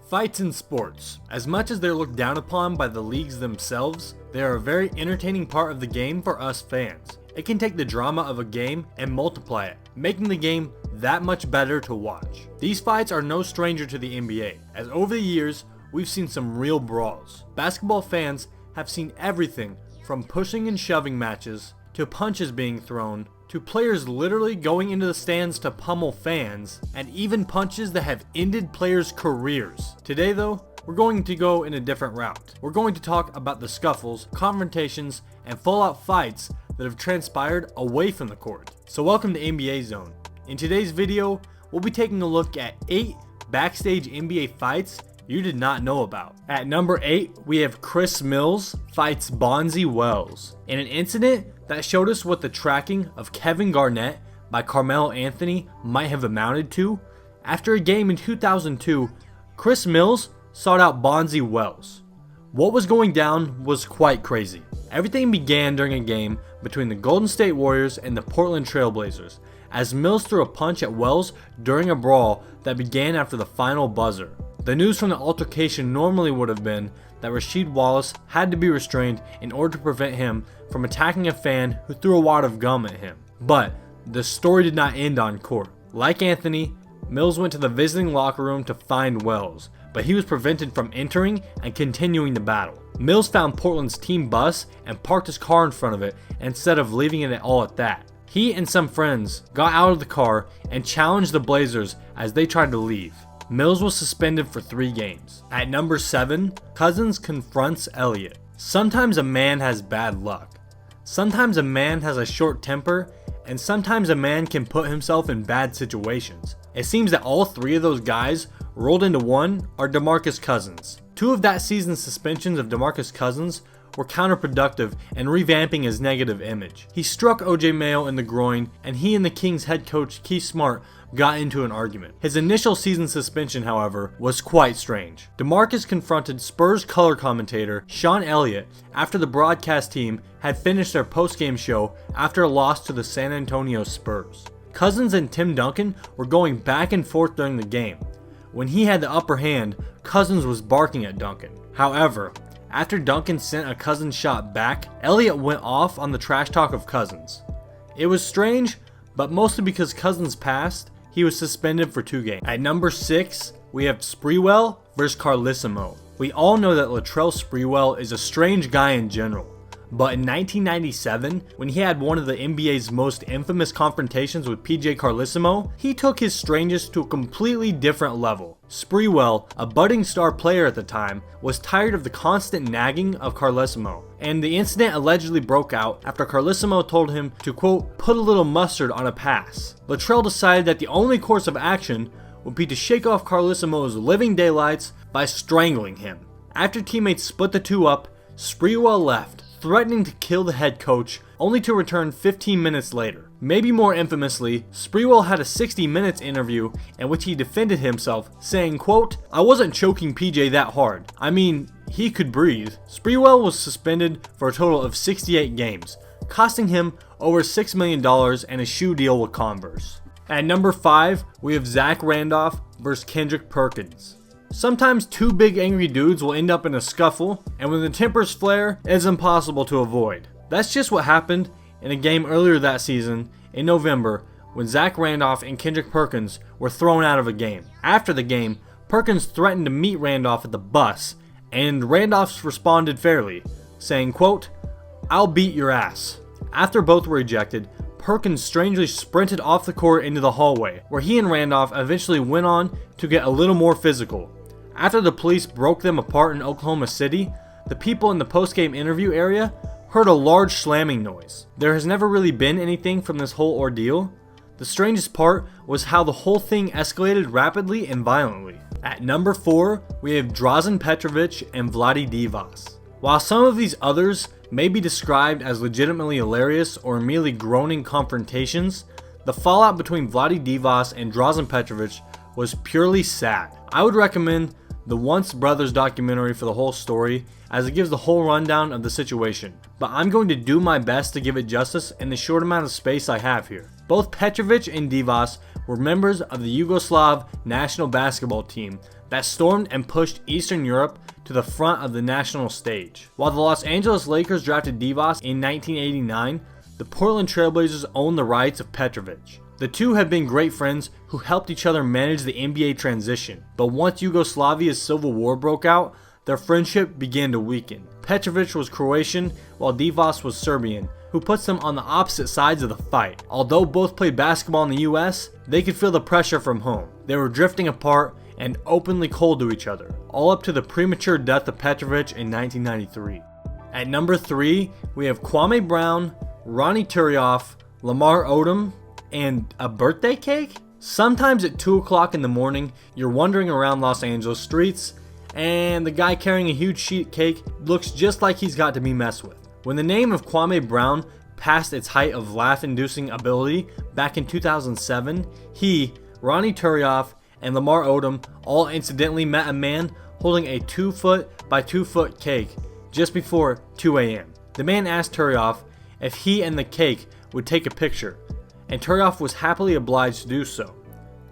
Fights in sports. As much as they're looked down upon by the leagues themselves, they are a very entertaining part of the game for us fans. It can take the drama of a game and multiply it, making the game that much better to watch. These fights are no stranger to the NBA, as over the years, we've seen some real brawls. Basketball fans have seen everything from pushing and shoving matches, to punches being thrown, to players literally going into the stands to pummel fans, and even punches that have ended players' careers. Today though, we're going to go in a different route. We're going to talk about the scuffles, confrontations, and full-out fights that have transpired away from the court. So welcome to NBA Zone. In today's video, we'll be taking a look at 8 backstage NBA fights you did not know about. At number 8, we have Chris Mills fights Bonzi Wells in an incident that showed us what the tracking of Kevin Garnett by Carmelo Anthony might have amounted to. After a game in 2002, Chris Mills sought out Bonzi Wells. What was going down was quite crazy. Everything began during a game between the Golden State Warriors and the Portland Trail Blazers, as Mills threw a punch at Wells during a brawl that began after the final buzzer. The news from the altercation normally would have been that Rasheed Wallace had to be restrained in order to prevent him from attacking a fan who threw a wad of gum at him. But the story did not end on court. Like Anthony, Mills went to the visiting locker room to find Wells, but he was prevented from entering and continuing the battle. Mills found Portland's team bus and parked his car in front of it instead of leaving it all at that. He and some friends got out of the car and challenged the Blazers as they tried to leave. Mills was suspended for 3 games. At number 7, Cousins confronts Elliot. Sometimes a man has bad luck. Sometimes a man has a short temper, and sometimes a man can put himself in bad situations. It seems that all 3 of those guys rolled into one are DeMarcus Cousins. 2 of that season's suspensions of DeMarcus Cousins were counterproductive and revamping his negative image. He struck OJ Mayo in the groin, and he and the Kings head coach Keith Smart got into an argument. His initial season suspension, however, was quite strange. DeMarcus confronted Spurs color commentator Sean Elliott after the broadcast team had finished their post-game show after a loss to the San Antonio Spurs. Cousins and Tim Duncan were going back and forth during the game. When he had the upper hand, Cousins was barking at Duncan. However, after Duncan sent a Cousins shot back, Elliott went off on the trash talk of Cousins. It was strange, but mostly because Cousins passed, he was suspended for 2 games. At number 6, we have Sprewell versus Carlesimo. We all know that Latrell Sprewell is a strange guy in general. But in 1997, when he had one of the NBA's most infamous confrontations with PJ Carlesimo, he took his strangeness to a completely different level. Sprewell, a budding star player at the time, was tired of the constant nagging of Carlesimo, and the incident allegedly broke out after Carlesimo told him to, quote, put a little mustard on a pass. Latrell decided that the only course of action would be to shake off Carlesimo's living daylights by strangling him. After teammates split the two up, Sprewell left, threatening to kill the head coach, only to return 15 minutes later. Maybe more infamously, Sprewell had a 60 Minutes interview in which he defended himself, saying, quote, I wasn't choking PJ that hard. I mean, he could breathe. Sprewell was suspended for a total of 68 games, costing him over $6 million and a shoe deal with Converse. At number 5, we have Zach Randolph versus Kendrick Perkins. Sometimes 2 big angry dudes will end up in a scuffle, and when the tempers flare, it's impossible to avoid. That's just what happened in a game earlier that season, in November, when Zach Randolph and Kendrick Perkins were thrown out of a game. After the game, Perkins threatened to meet Randolph at the bus, and Randolph responded fairly, saying, quote, I'll beat your ass. After both were ejected, Perkins strangely sprinted off the court into the hallway, where he and Randolph eventually went on to get a little more physical. After the police broke them apart in Oklahoma City, the people in the post-game interview area heard a large slamming noise. There has never really been anything from this whole ordeal. The strangest part was how the whole thing escalated rapidly and violently. At number 4, we have Drazen Petrovic and Vlade Divac. While some of these others may be described as legitimately hilarious or merely groaning confrontations, the fallout between Vlade Divac and Drazen Petrovic was purely sad. I would recommend the Once Brothers documentary for the whole story, as it gives the whole rundown of the situation, but I'm going to do my best to give it justice in the short amount of space I have here. Both Petrovic and Divac were members of the Yugoslav national basketball team that stormed and pushed Eastern Europe to the front of the national stage. While the Los Angeles Lakers drafted Divac in 1989, the Portland Trailblazers owned the rights of Petrovic. The two had been great friends who helped each other manage the NBA transition, but once Yugoslavia's civil war broke out, their friendship began to weaken. Petrovic was Croatian while Divac was Serbian, who puts them on the opposite sides of the fight. Although both played basketball in the US, they could feel the pressure from home. They were drifting apart and openly cold to each other, all up to the premature death of Petrovic in 1993. At number 3, we have Kwame Brown, Ronnie Turioff, Lamar Odom, and a birthday cake? Sometimes at 2 o'clock in the morning, you're wandering around Los Angeles streets, and the guy carrying a huge sheet cake looks just like he's got to be messed with. When the name of Kwame Brown passed its height of laugh-inducing ability back in 2007, he, Ronnie Turioff, and Lamar Odom all incidentally met a man holding a 2-foot by 2-foot cake just before 2 a.m. The man asked Turioff if he and the cake would take a picture, and Turioff was happily obliged to do so.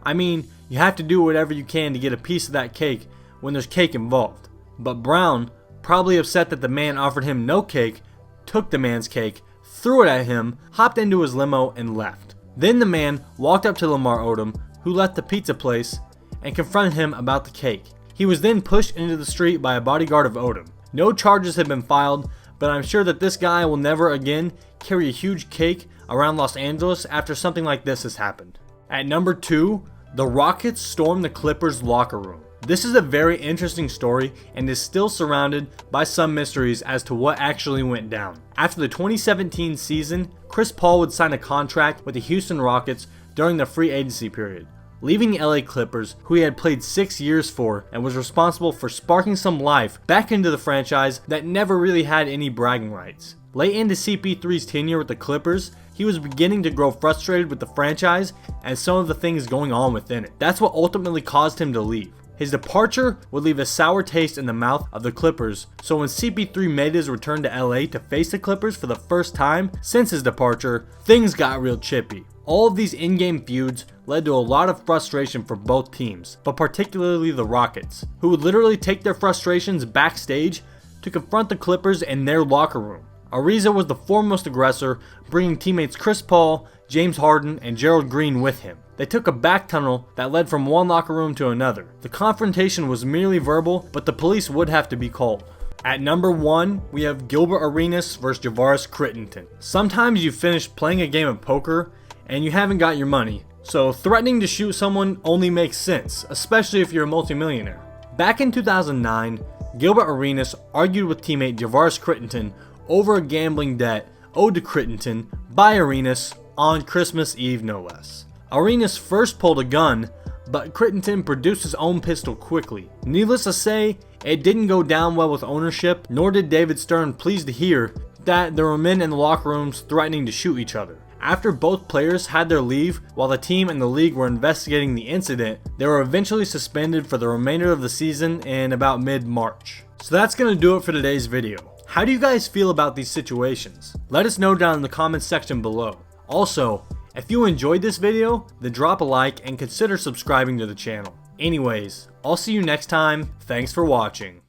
I mean, you have to do whatever you can to get a piece of that cake when there's cake involved. But Brown, probably upset that the man offered him no cake, took the man's cake, threw it at him, hopped into his limo, and left. Then the man walked up to Lamar Odom, who left the pizza place, and confronted him about the cake. He was then pushed into the street by a bodyguard of Odom. No charges have been filed, but I'm sure that this guy will never again carry a huge cake around Los Angeles after something like this has happened. At number 2, the Rockets stormed the Clippers' locker room. This is a very interesting story and is still surrounded by some mysteries as to what actually went down. After the 2017 season, Chris Paul would sign a contract with the Houston Rockets during the free agency period, leaving the LA Clippers, who he had played 6 years for and was responsible for sparking some life back into the franchise that never really had any bragging rights. Late into CP3's tenure with the Clippers, he was beginning to grow frustrated with the franchise and some of the things going on within it. That's what ultimately caused him to leave. His departure would leave a sour taste in the mouth of the Clippers, so when CP3 made his return to LA to face the Clippers for the first time since his departure, things got real chippy. All of these in-game feuds led to a lot of frustration for both teams, but particularly the Rockets, who would literally take their frustrations backstage to confront the Clippers in their locker room. Ariza was the foremost aggressor, bringing teammates Chris Paul, James Harden, and Gerald Green with him. They took a back tunnel that led from one locker room to another. The confrontation was merely verbal, but the police would have to be called. At number 1, we have Gilbert Arenas vs Javaris Crittenton. Sometimes you finish playing a game of poker and you haven't got your money, so threatening to shoot someone only makes sense, especially if you're a multimillionaire. Back in 2009, Gilbert Arenas argued with teammate Javaris Crittenton over a gambling debt owed to Crittenton by Arenas on Christmas Eve no less. Arenas first pulled a gun, but Crittenton produced his own pistol quickly. Needless to say, it didn't go down well with ownership, nor did David Stern please to hear that there were men in the locker rooms threatening to shoot each other. After both players had their leave while the team and the league were investigating the incident, they were eventually suspended for the remainder of the season in about mid-March. So that's going to do it for today's video. How do you guys feel about these situations? Let us know down in the comments section below. Also, if you enjoyed this video, then drop a like and consider subscribing to the channel. Anyways, I'll see you next time. Thanks for watching.